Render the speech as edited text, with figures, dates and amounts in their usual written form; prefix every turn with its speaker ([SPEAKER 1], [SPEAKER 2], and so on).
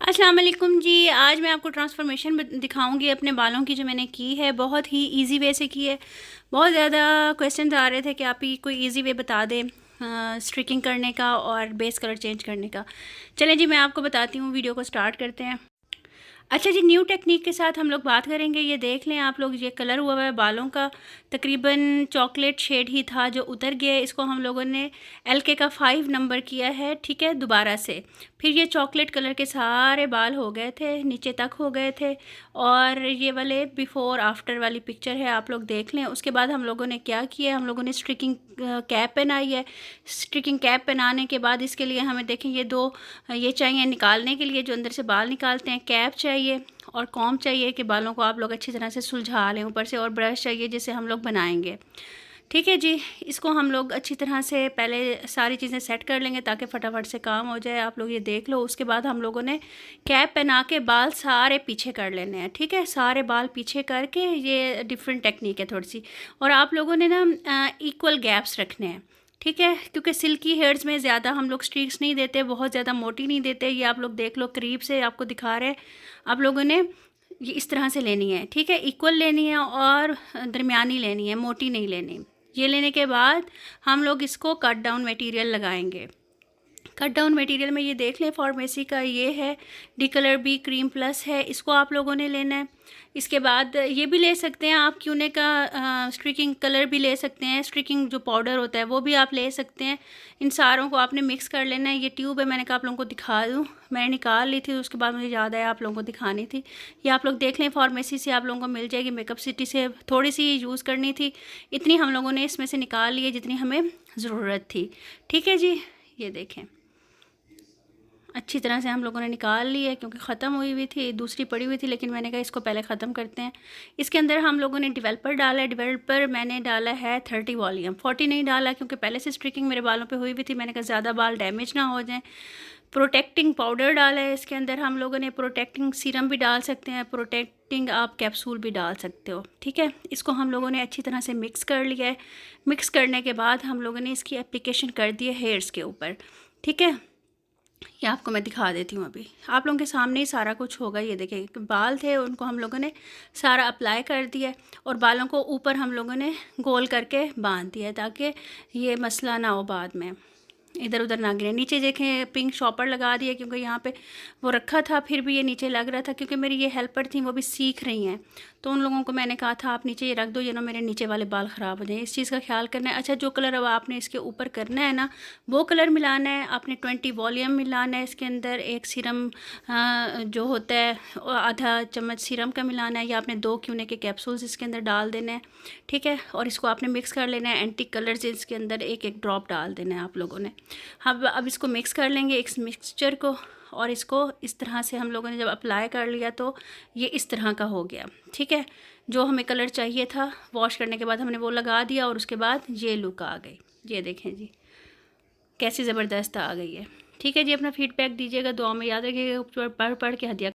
[SPEAKER 1] अस्सलाम वालेकुम जी। आज मैं आपको ट्रांसफॉर्मेशन दिखाऊंगी अपने बालों की, जो मैंने की है बहुत ही इजी वे से की है। बहुत ज़्यादा क्वेश्चन आ रहे थे कि आप ही कोई इजी वे बता दें स्ट्रिकिंग करने का और बेस कलर चेंज करने का। चलें जी, मैं आपको बताती हूँ। वीडियो को स्टार्ट करते हैं। अच्छा जी, न्यू टेक्निक के साथ हम लोग बात करेंगे। ये देख लें आप लोग, ये कलर हुआ हुआ है बालों का, तकरीबन चॉकलेट शेड ही था जो उतर गया है। इसको हम लोगों ने LK का 5 नंबर किया है, ठीक है, दोबारा से। फिर ये चॉकलेट कलर के सारे बाल हो गए थे, नीचे तक हो गए थे। और ये वाले बिफ़ोर आफ्टर वाली पिक्चर है, आप लोग देख लें। उसके बाद हम लोगों ने क्या किया, हम लोगों ने स्ट्रिकिंग कैप पहनाई है। स्ट्रिकिंग कैप पहनाने के बाद इसके लिए हमें देखें ये चाहिए निकालने के लिए, जो अंदर से बाल निकालते हैं। कैप चाहिए और कॉम्ब चाहिए कि बालों को आप लोग अच्छी तरह से सुलझा लें ऊपर से, और ब्रश चाहिए जिसे हम लोग बनाएंगे। ठीक है जी, इसको हम लोग अच्छी तरह से पहले सारी चीज़ें सेट कर लेंगे ताकि फटाफट से काम हो जाए। आप लोग ये देख लो। उसके बाद हम लोगों ने कैप पहना के बाल सारे पीछे कर लेने हैं, ठीक है, सारे बाल पीछे करके। ये डिफरेंट टेक्निक है थोड़ी सी। और आप लोगों ने ना इक्वल गैप्स रखने हैं, ठीक है, क्योंकि सिल्की हेयर्स में ज़्यादा हम लोग स्ट्रीक्स नहीं देते, बहुत ज़्यादा मोटी नहीं देते। ये आप लोग देख लो, करीब से आपको दिखा रहे हैं। आप लोगों ने ये इस तरह से लेनी है, ठीक है, इक्वल लेनी है और दरमियानी लेनी है, मोटी नहीं लेनी। ये लेने के बाद हम लोग इसको कट डाउन मटेरियल लगाएंगे। कट डाउन मटेरियल में ये देख लें, फार्मेसी का ये है, D colour B cream plus है, इसको आप लोगों ने लेना है। इसके बाद ये भी ले सकते हैं आप, क्यूने का स्ट्रिकिंग कलर भी ले सकते हैं, स्ट्रिकिंग जो पाउडर होता है वो भी आप ले सकते हैं। इन सारों को आपने मिक्स कर लेना है। ये ट्यूब है, मैंने कहा आप लोगों को दिखा दूँ, मैंने निकाल ली थी, उसके बाद मुझे याद आया आप लोगों को दिखानी थी। ये आप लोग देख लें, फार्मेसी से आप लोगों को मिल जाएगी, मेकअप सिटी से थोड़ी सी यूज़ करनी थी। इतनी हम लोगों ने इसमें से निकाल ली है जितनी हमें ज़रूरत थी, ठीक है जी। ये देखें, अच्छी तरह से हम लोगों ने निकाल ली है, क्योंकि ख़त्म हुई हुई थी, दूसरी पड़ी हुई थी, लेकिन मैंने कहा इसको पहले ख़त्म करते हैं। इसके अंदर हम लोगों ने डेवलपर डाला है। डेवलपर मैंने डाला है 30 वॉल्यूम, 40 नहीं डाला क्योंकि पहले से स्ट्रिकिंग मेरे बालों पे हुई हुई थी। मैंने कहा ज़्यादा बाल डैमेज ना हो जाएं। प्रोटेक्टिंग पाउडर डाला है इसके अंदर हम लोगों ने। प्रोटेक्टिंग सीरम भी डाल सकते हैं, प्रोटेक्टिंग आप कैप्सूल भी डाल सकते हो, ठीक है। इसको हम लोगों ने अच्छी तरह से मिक्स कर लिया है। मिक्स करने के बाद हम लोगों ने इसकी एप्लीकेशन कर दी है हेयर्स के ऊपर, ठीक है। ये आपको मैं दिखा देती हूँ। अभी आप लोगों के सामने ही सारा कुछ होगा। ये देखें, बाल थे, उनको हम लोगों ने सारा अप्लाई कर दिया है, और बालों को ऊपर हम लोगों ने गोल करके बांध दिया है ताकि ये मसला ना हो बाद में, इधर उधर ना गिरे। नीचे देखें, पिंक शॉपर लगा दिया क्योंकि यहाँ पे वो रखा था, फिर भी ये नीचे लग रहा था, क्योंकि मेरी ये हेल्पर थी वो भी सीख रही हैं, तो उन लोगों को मैंने कहा था आप नीचे ये रख दो, ये ना मेरे नीचे वाले बाल ख़राब हो जाए। इस चीज़ का ख्याल करना है। अच्छा, जो कलर अब आपने इसके ऊपर करना है ना, वो कलर मिलाना है आपने। 20 वॉल्यूम मिलाना है इसके अंदर। एक सीरम जो होता है आधा चम्मच सीरम का मिलाना है, या आपने 2 क्यूने के कैप्सूल्स इसके अंदर डाल देने हैं, ठीक है। और इसको आपने मिक्स कर लेना है। एंटी कलर्स इसके अंदर एक एक ड्रॉप डाल देना है आप लोगों ने। हम अब इसको मिक्स कर लेंगे, इस मिक्सचर को, और इसको इस तरह से हम लोगों ने जब अप्लाई कर लिया तो ये इस तरह का हो गया, ठीक है। जो हमें कलर चाहिए था वॉश करने के बाद हमने वो लगा दिया, और उसके बाद ये लुक आ गई। ये देखें जी, कैसी ज़बरदस्त आ गई है, ठीक है जी। अपना फीडबैक दीजिएगा, दुआ में याद रखिएगा। पढ़ के हदिया